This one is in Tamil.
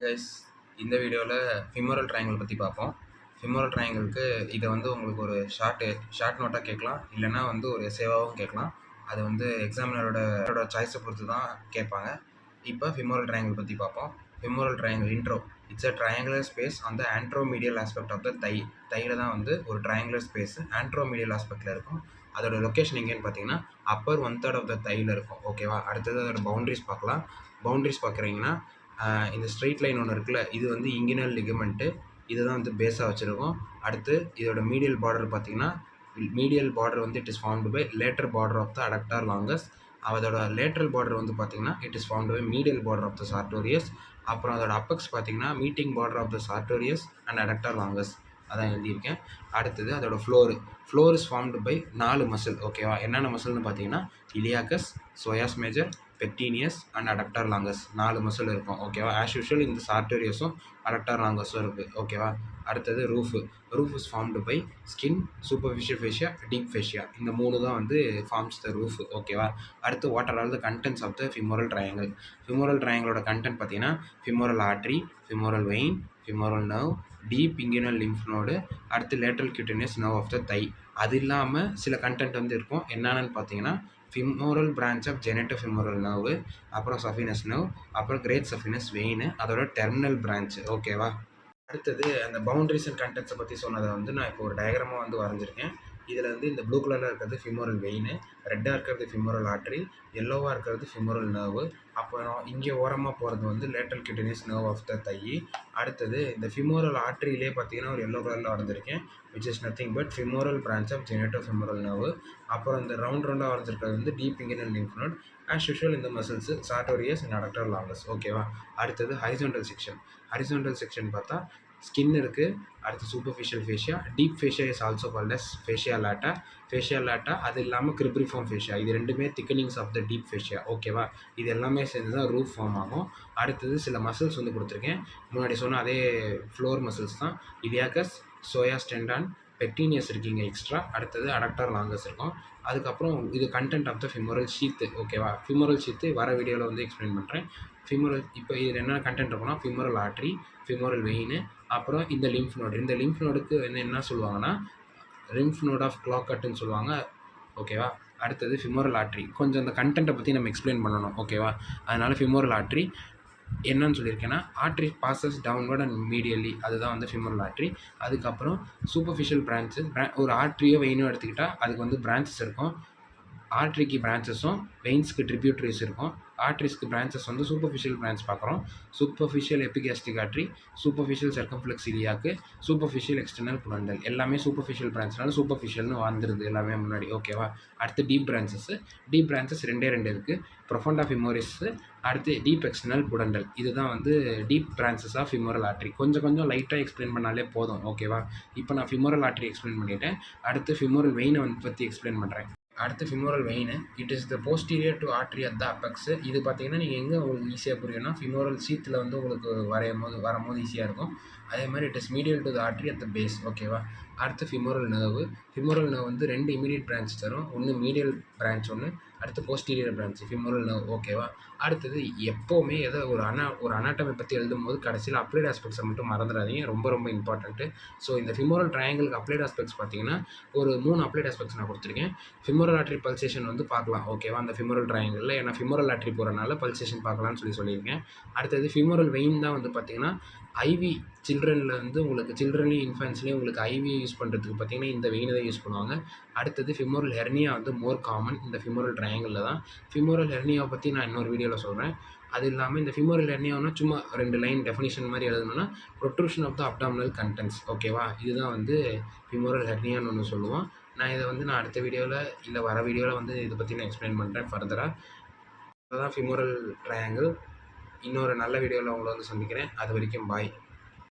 கைஸ், இந்த வீடியோவில் ஃபிமோரல் ட்ரையாங்கிள் பற்றி பார்ப்போம். ஃபிமோரல் ட்ரையாங்கிளுக்கு இதை வந்து உங்களுக்கு ஒரு ஷார்ட் நோட்டாக கேட்கலாம், இல்லைனா வந்து ஒரு எஸ்ஸேவாகவும் கேட்கலாம். அது வந்து எக்ஸாமினரோட சாய்ஸை பொறுத்து தான் கேட்பாங்க. இப்போ ஃபிமோரல் ட்ரையாங்கிள் பற்றி பார்ப்போம். Femoral triangle intro. It's a triangular space on the anteromedial aspect of the தையில் தான் வந்து ஒரு ட்ரையாங்குலர் ஸ்பேஸ் ஆண்ட்ரோமீடியல் ஆஸ்பெக்டில் இருக்கும். அதோட லொக்கேஷன் எங்கேன்னு பார்த்தீங்கன்னா அப்பர் 1/3 ஆஃப் த தையில் இருக்கும். ஓகேவா? அடுத்தது அதோட பவுண்ட்ரிஸ் பார்க்கலாம். பவுண்ட்ரிஸ் பார்க்குறீங்கன்னா இந்த ஸ்ட்ரெயிட் லைன் ஒன்று இருக்குல்ல, இது வந்து இங்கினல் லிகமெண்ட்டு. இதுதான் வந்து பேஸாக வச்சுருக்கோம். அடுத்து இதோட மீடியல் பார்டர் பார்த்தீங்கன்னா, மீடியல் பார்டர் வந்து it is found by lateral border of the adductor longus. அதோட லேட்ரல் பார்டர் வந்து பார்த்தீங்கன்னா it is found by medial border of the sartorius. அப்புறம் அதோட அப்பெக்ஸ் பார்த்தீங்கன்னா meeting border of the sartorius and adductor longus. அதான் எழுதியிருக்கேன். அடுத்தது அதோட floor is formed by 4 muscle. ஓகேவா? என்னென்ன மசில்னு பார்த்தீங்கன்னா iliacus, psoas major, pectineus and adductor longus. 4 muscle இருக்கும். ஓகேவா? ஆஸ் யூஷுவல் இந்த சார்டோரியஸும் அடக்டார் லாங்கஸும் இருக்குது. ஓகேவா? அடுத்தது roof is formed by skin, superficial fascia, deep fascia. இந்த 3 தான் வந்து ஃபார்ம்ஸ் த ரூஃப். ஓகேவா? அடுத்து what are all the contents of the femoral triangle. Femoral ட்ரையாங்கிளோட கண்டென்ட் பார்த்தீங்கன்னா femoral artery, femoral vein, femoral nerve, deep inguinal lymph node, அடுத்து lateral cutaneous nerve of the thigh. அது இல்லாமல் சில கண்டென்ட் வந்து இருக்கும். என்னென்னு பார்த்தீங்கன்னா femoral branch of genitofemoral nerve, அப்புறம் சஃபினஸ் நர்வ், அப்புறம் கிரேட் சஃபினஸ் வெயின், அதோட டெர்மினல் பிரான்ச். ஓகேவா? அடுத்தது அந்த பவுண்டரிஸ் அண்ட் கண்டென்ட்ஸை பற்றி சொன்னதை வந்து நான் இப்போ ஒரு டயக்ராமாக வந்து வரைஞ்சிருக்கேன். இதில் வந்து இந்த ப்ளூ கலரில் இருக்கிறது ஃபிமோரல் வெயின், ரெட்டாக இருக்கிறது ஃபிமோரல் ஆர்ட்ரி, எல்லோவாக இருக்கிறது ஃபிமோரல் நர்வு, அப்புறம் இங்கே ஓரமாக போகிறது வந்து lateral cutaneous nerve of the thigh. அடுத்தது இந்த ஃபிமோரல் ஆர்ட்ரியிலே பார்த்தீங்கன்னா ஒரு எல்லோ கலரில் வரைஞ்சிருக்கேன், which is nothing but femoral branch of genitofemoral nerve. அப்புறம் இந்த ரவுண்டாக வரைஞ்சிருக்கிறது வந்து deep inguinal lymph node. As usual இந்த muscles sartorius and adductor longus. ஓகேவா? அடுத்தது ஹரிசாண்டல் செக்ஷன் பார்த்தா ஸ்கின் இருக்குது. அடுத்து superficial fascia, deep fascia is also called as fascia lata. அது இல்லாமல் கிரிப்ரிஃபார்ம் ஃபேஷியா. இது ரெண்டுமே திக்கனிங்ஸ் ஆஃப் த டீப் ஃபேஷியா. ஓகேவா? இது எல்லாமே சேர்ந்து தான் ரூஃப் ஃபார்ம் ஆகும். அடுத்தது சில மசில்ஸ் வந்து கொடுத்துருக்கேன். முன்னாடி சொன்ன அதே ஃப்ளோர் மசில்ஸ் தான். இலியாக்கஸ், சோயாஸ் டெண்டான், பெக்டீனியஸ் இருக்கீங்க எக்ஸ்ட்ரா. அடுத்தது அடக்டார் லாங்கஸ் இருக்கும். அதுக்கப்புறம் இது content of the femoral sheath. ஓகேவா? ஃபிமோரல் ஷீத்து வர வீடியோவில் வந்து எக்ஸ்பிளைன் பண்ணுறேன். இப்போ இதில் என்னென்ன கண்டென்ட் இருக்குன்னா ஃபிமோரல் ஆர்ட்ரி, ஃபிமோரல் வெயின், அப்புறம் இந்த லிம்ஃப் நோடு. இந்த லிம்ஃப் நோடுக்கு என்ன சொல்லுவாங்கன்னா லிம்ஃப் நோட் ஆஃப் கிளாக்கட்டுன்னு சொல்லுவாங்க. ஓகேவா? அடுத்தது ஃபிமோரல் ஆர்ட்ரி. கொஞ்சம் அந்த கண்டென்ட்டை பற்றி நம்ம எக்ஸ்பிளைன் பண்ணணும். ஓகேவா? அதனால் ஃபிமோரல் ஆர்ட்ரி என்னன்னு சொல்லியிருக்கேன்னா artery passes downward and medially. அதுதான் வந்து ஃபிமோரல் ஆர்ட்ரி. அதுக்கப்புறம் சூப்பர்ஃபிஷியல் பிரான்ச்சஸ். ஒரு ஆர்ட்ரியோ வெயினோ எடுத்துக்கிட்டால் அதுக்கு வந்து பிரான்ச்சஸ் இருக்கும். ஆர்ட்ரிக்கு பிரான்ச்சஸும் வெயின்ஸ்க்கு ட்ரிபியூட்டரிஸ் இருக்கும். ஆர்ட்ரிஸ்க்கு பிரான்ச்சஸ் வந்து சூப்பர்ஃபிஷியல் பிரான்ச் பார்க்குறோம். Superficial epigastric artery, superficial circumflex iliac, superficial external pudendal. எல்லாமே சூப்பர்ஃபிஷியல் பிரான்ச்னால சூப்பர்ஃபிஷியல்னு வந்துடுது எல்லாமே முன்னாடி. ஓகேவா? அடுத்து டீப் பிரான்ச்சஸ் ரெண்டே இருக்குது. ப்ரொஃபண்டா ஃபிமோரிஸ், அடுத்து டீப் எக்ஸ்டர்னல் புரண்டல். இதுதான் வந்து deep branches of femoral artery. கொஞ்சம் லைட்டாக எக்ஸ்பிளைன் பண்ணாலே போதும். ஓகேவா? இப்போ நான் ஃபிமோரல் ஆர்ட்ரி எக்ஸ்பிளைன் பண்ணிட்டேன். அடுத்து ஃபிமோரல் வெயினை வந்து பற்றி எக்ஸ்பிளைன் பண்ணுறேன். அடுத்து femoral vein. It is the posterior to artery at the apex. இது பார்த்தீங்கன்னா நீங்கள் எங்கே உங்களுக்கு ஈஸியாக புரியும்னா ஃபிமோரல் ஷீத்தில் வந்து உங்களுக்கு வரும்போது ஈஸியாக இருக்கும். அதே மாதிரி it is medial to the artery at the base. ஓகேவா? அடுத்து ஃபிமோரல் நர்வு வந்து 2 இமீடியட் பிரான்ச் தரும். ஒன்று மீடியல் பிரான்ச், ஒன்று அடுத்து போஸ்டீரியர் பிரான்ச் ஃபிமோரல் நர்வ். ஓகேவா? அடுத்தது எப்போவுமே ஏதோ ஒரு அனாட்டமி பற்றி எழுதும்போது கடைசியில் அப்ளைட் ஆஸ்பெக்ட்ஸை மட்டும் மறந்துடாதீங்க. ரொம்ப இம்பார்ட்டன்ட்டு. ஸோ இந்த ஃபிமோரல் ட்ரையாங்கிளுக்கு அப்ளைட் ஆஸ்பெக்ட்ஸ் பார்த்தீங்கன்னா ஒரு 3 அப்ளைட் ஆஸ்பெக்ட்ஸ் நான் கொடுத்துருக்கேன். ஃபிமோரல் ஆர்ட்ரி பல்சேஷன் வந்து பார்க்கலாம். ஓகேவா? அந்த ஃபிமோரல் ட்ரையாங்கிளில் ஏன்னா ஃபிமோரல் ஆர்ட்ரி போகிறனால பல்சேஷன் பார்க்கலாம்னு சொல்லியிருக்கேன். அடுத்தது ஃபிமோரல் வெயின் தான் வந்து பார்த்தீங்கன்னா ஐவி சில்ட்ரனில் வந்து உங்களுக்கு சில்ட்ரன்லேயும் இன்ஃபென்ட்ஸ்லேயும் உங்களுக்கு ஐவி யூஸ் பண்ணுறதுக்கு பார்த்தீங்கன்னா இந்த வெயினை தான் யூஸ் பண்ணுவாங்க. அடுத்தது ஃபிமோரல் ஹெர்னியா வந்து மோர் காமன் இந்த ஃபிமோரல் ட்ரையாங்கிளில் தான். ஃபிமோரல் ஹெர்னியாவை பற்றி நான் இன்னொரு வீடியோவில் சொல்கிறேன். அது இல்லாமல் இந்த ஃபிமோரல் ஹெர்னியாவுன்னா சும்மா 2 லைன் டெஃபினிஷன் மாதிரி எழுதணும்னா protrusion of the abdominal contents. ஓகேவா? இதுதான் வந்து ஃபிமோரல் ஹெர்னியான்னு ஒன்று சொல்லுவோம். நான் அடுத்த வீடியோவில் இல்லை வர வீடியோவில் வந்து இதை பற்றி நான் எக்ஸ்பிளைன் பண்ணுறேன் ஃபர்தராக. அதுதான் ஃபிமோரல் ட்ரையாங்கிள். இன்னொரு நல்ல வீடியோவில் உங்களை வந்து சந்திக்கிறேன். அது வரைக்கும் பாய்.